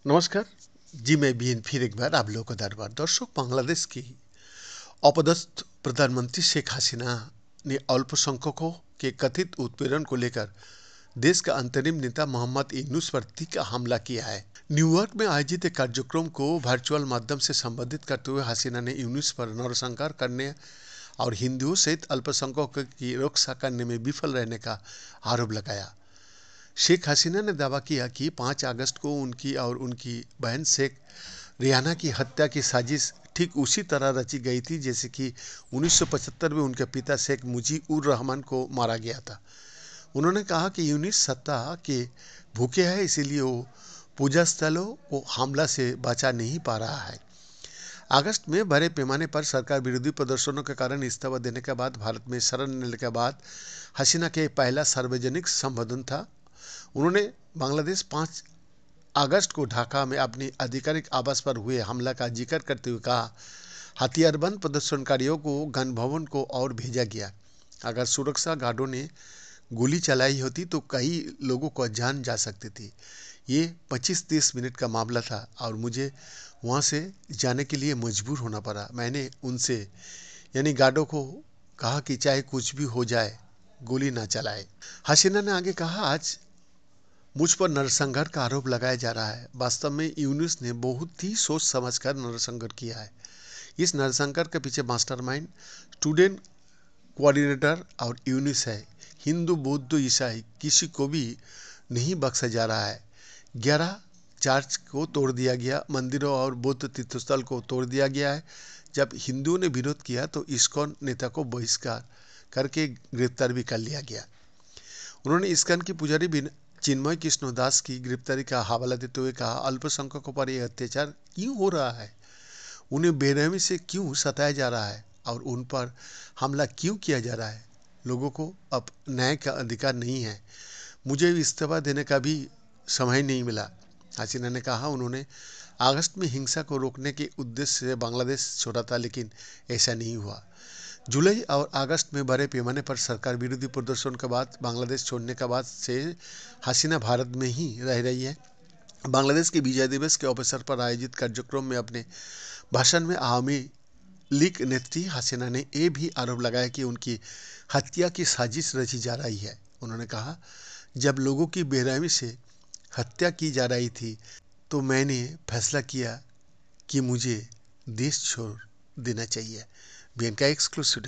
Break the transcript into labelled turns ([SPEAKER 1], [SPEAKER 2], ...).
[SPEAKER 1] नमस्कार जी। मैं बीएन फिर एक बार आप लोगों का दरबार। दर्शक, बांग्लादेश की अपदस्थ प्रधानमंत्री शेख हसीना ने अल्पसंख्यकों के कथित उत्पीड़न को लेकर देश का अंतरिम नेता मोहम्मद यूनुस पर तीखा हमला किया है। न्यूयॉर्क में आयोजित एक कार्यक्रम को वर्चुअल माध्यम से संबोधित करते हुए हसीना ने यूनुस पर नरसंहार करने और हिंदुओं सहित अल्पसंख्यकों की रक्षा करने में विफल रहने का आरोप लगाया। शेख हसीना ने दावा किया कि 5 अगस्त को उनकी और उनकी बहन शेख रिहाना की हत्या की साजिश ठीक उसी तरह रची गई थी जैसे कि 1975 में उनके पिता शेख मुजीबुर रहमान को मारा गया था। उन्होंने कहा कि यूनुस सत्ता के भूखे हैं, इसीलिए वो पूजा स्थलों को हमला से बचा नहीं पा रहा है। अगस्त में बड़े पैमाने पर सरकार विरोधी प्रदर्शनों के कारण इस्तीफा देने के बाद भारत में शरण लेने के बाद हसीना के पहला सार्वजनिक संबोधन था। उन्होंने बांग्लादेश 5 अगस्त को ढाका में अपनी आधिकारिक आवास पर हुए हमला का जिक्र करते हुए कहा, हथियारबंद प्रदर्शनकारियों को गणभवन को और भेजा गया। अगर सुरक्षा गार्डों ने गोली चलाई होती तो कई लोगों को जान जा सकती थी। ये 25-30 मिनट का मामला था और मुझे वहाँ से जाने के लिए मजबूर होना पड़ा। मैंने उनसे यानी गार्डों को कहा कि चाहे कुछ भी हो जाए गोली ना चलाए। हसीना ने आगे कहा, आज मुझ पर नरसंहार का आरोप लगाया जा रहा है। वास्तव में यूनुस ने बहुत ही सोच समझकर नरसंहार किया है। इस नरसंहार के पीछे मास्टरमाइंड स्टूडेंट कोऑर्डिनेटर और यूनुस है। हिंदू, बौद्ध, ईसाई किसी को भी नहीं बख्शा जा रहा है। 11 चर्च को तोड़ दिया गया, मंदिरों और बौद्ध तीर्थस्थल को तोड़ दिया गया है। जब हिंदुओं ने विरोध किया तो इस्कॉन नेता को बहिष्कार करके गिरफ्तार भी कर लिया गया। उन्होंने इस्कॉन की पुजारी चिन्मय कृष्ण दास की गिरफ्तारी का हवाला देते हुए कहा, अल्पसंख्यकों पर यह अत्याचार क्यों हो रहा है, उन्हें बेरहमी से क्यों सताया जा रहा है और उन पर हमला क्यों किया जा रहा है। लोगों को अब न्याय का अधिकार नहीं है। मुझे इस्तीफा देने का भी समय नहीं मिला, हसीना ने कहा। उन्होंने अगस्त में हिंसा को रोकने के उद्देश्य से बांग्लादेश छोड़ा था, लेकिन ऐसा नहीं हुआ। जुलाई और अगस्त में बड़े पैमाने पर सरकार विरोधी प्रदर्शन के बाद बांग्लादेश छोड़ने के बाद से हसीना भारत में ही रह रही है। बांग्लादेश के विजय दिवस के अवसर पर आयोजित कार्यक्रम में अपने भाषण में आवामी लीग नेत्री हसीना ने यह भी आरोप लगाया कि उनकी हत्या की साजिश रची जा रही है। उन्होंने कहा, जब लोगों की बेरहमी से हत्या की जा रही थी तो मैंने फैसला किया कि मुझे देश छोड़ देना चाहिए। बीएन का एक्सक्लूसिव